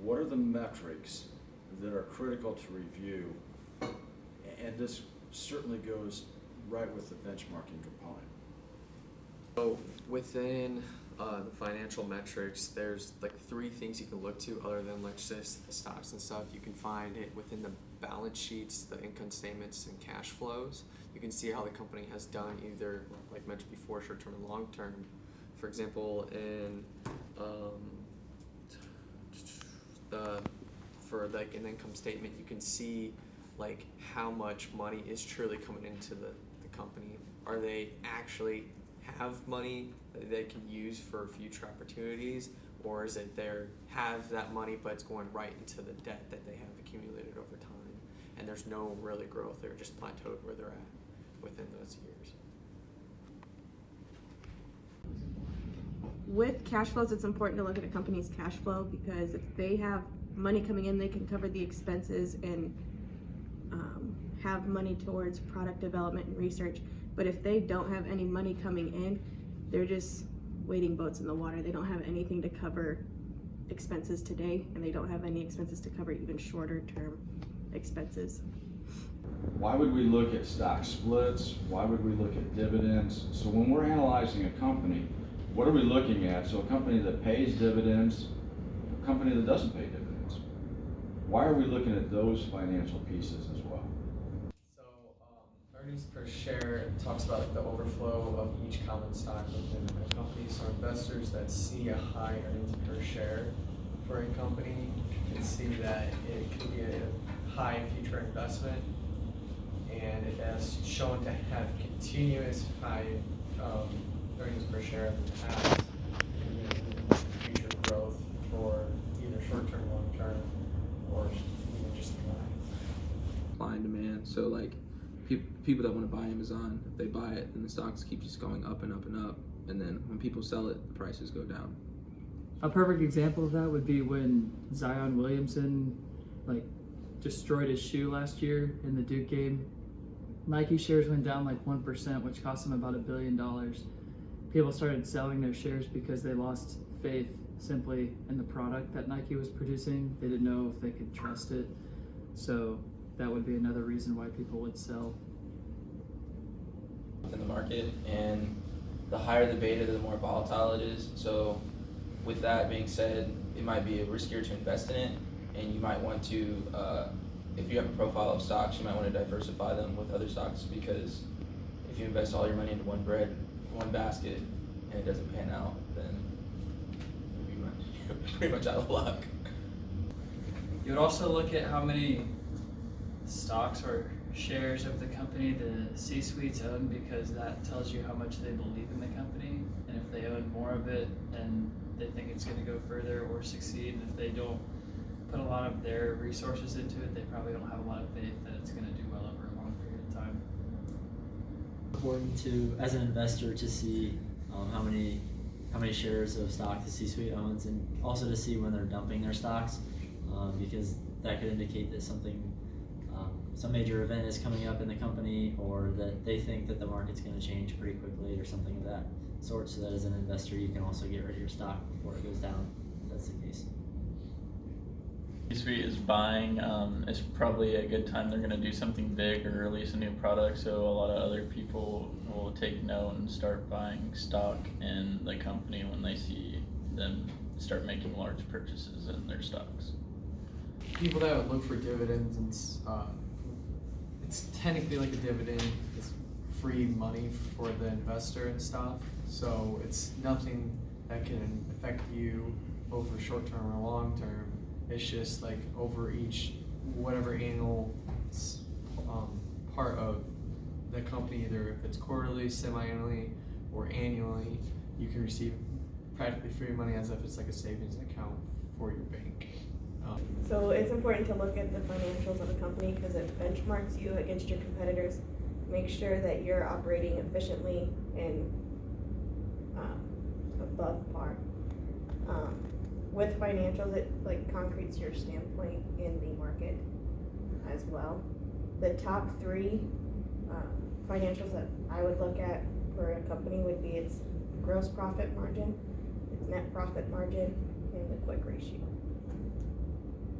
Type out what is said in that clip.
what are the metrics that are critical to review? And this certainly goes right with the benchmarking component. So within the financial metrics, there's like 3 things you can look to other than like just the stocks and stuff. You can find it within the balance sheets, the income statements, and cash flows. You can see how the company has done either, like mentioned before, short-term and long-term. For example, for like an income statement, you can see like how much money is truly coming into the company. Are they actually have money that they can use for future opportunities, or is it they have that money but it's going right into the debt that they have accumulated over time, and there's no really growth, they're just plateaued where they're at within those years. With cash flows, it's important to look at a company's cash flow, because if they have money coming in, they can cover the expenses and have money towards product development and research. But if they don't have any money coming in, they're just wading boats in the water. They don't have anything to cover expenses today, and they don't have any expenses to cover even shorter term expenses. Why would we look at stock splits? Why would we look at dividends? So when we're analyzing a company, what are we looking at? So a company that pays dividends, a company that doesn't pay dividends. Why are we looking at those financial pieces as well? So earnings per share talks about like the overflow of each common stock within a company. So investors that see a high earnings per share for a company can see that it could be a high future investment, and it has shown to have continuous high earnings per share in the past, and future growth for either short-term, long-term, or even just Supply and demand. So like people that want to buy Amazon, if they buy it, then the stocks keep just going up and up and up, and then when people sell it, the prices go down. A perfect example of that would be when Zion Williamson like destroyed his shoe last year in the Duke game. Nike shares went down like 1%, which cost them about $1 billion. People started selling their shares because they lost faith simply in the product that Nike was producing. They didn't know if they could trust it. So that would be another reason why people would sell. In the market, and the higher the beta, the more volatile it is. So with that being said, it might be riskier to invest in it, and you might want to, if you have a profile of stocks, you might want to diversify them with other stocks, because if you invest all your money into one basket and it doesn't pan out, then you're pretty much out of luck. You would also look at how many stocks or shares of the company the C-suites own, because that tells you how much they believe in the company, and if they own more of it, then they think it's going to go further or succeed. And if they don't put a lot of their resources into it, they probably don't have a lot of faith that it's going to do well over a long period of time. Important to, as an investor, to see how many shares of stock the C-suite owns, and also to see when they're dumping their stocks, because that could indicate that some major event is coming up in the company, or that they think that the market's going to change pretty quickly or something of that sort, so that as an investor you can also get rid of your stock before it goes down, if that's the case. C-suite is buying, it's probably a good time they're going to do something big or release a new product, so a lot of other people will take note and start buying stock in the company when they see them start making large purchases in their stocks. people that would look for dividends, and it's technically like a dividend. It's free money for the investor and stuff, so it's nothing that can affect you over short term or long term. It's just like over each whatever annual part of the company, either if it's quarterly, semi-annually, or annually, you can receive practically free money as if it's like a savings account for your bank. So it's important to look at the financials of a company because it benchmarks you against your competitors. Make sure that you're operating efficiently and above par. With financials, it like concretes your standpoint in the market as well. The top three financials that I would look at for a company would be its gross profit margin, its net profit margin, and the quick ratio.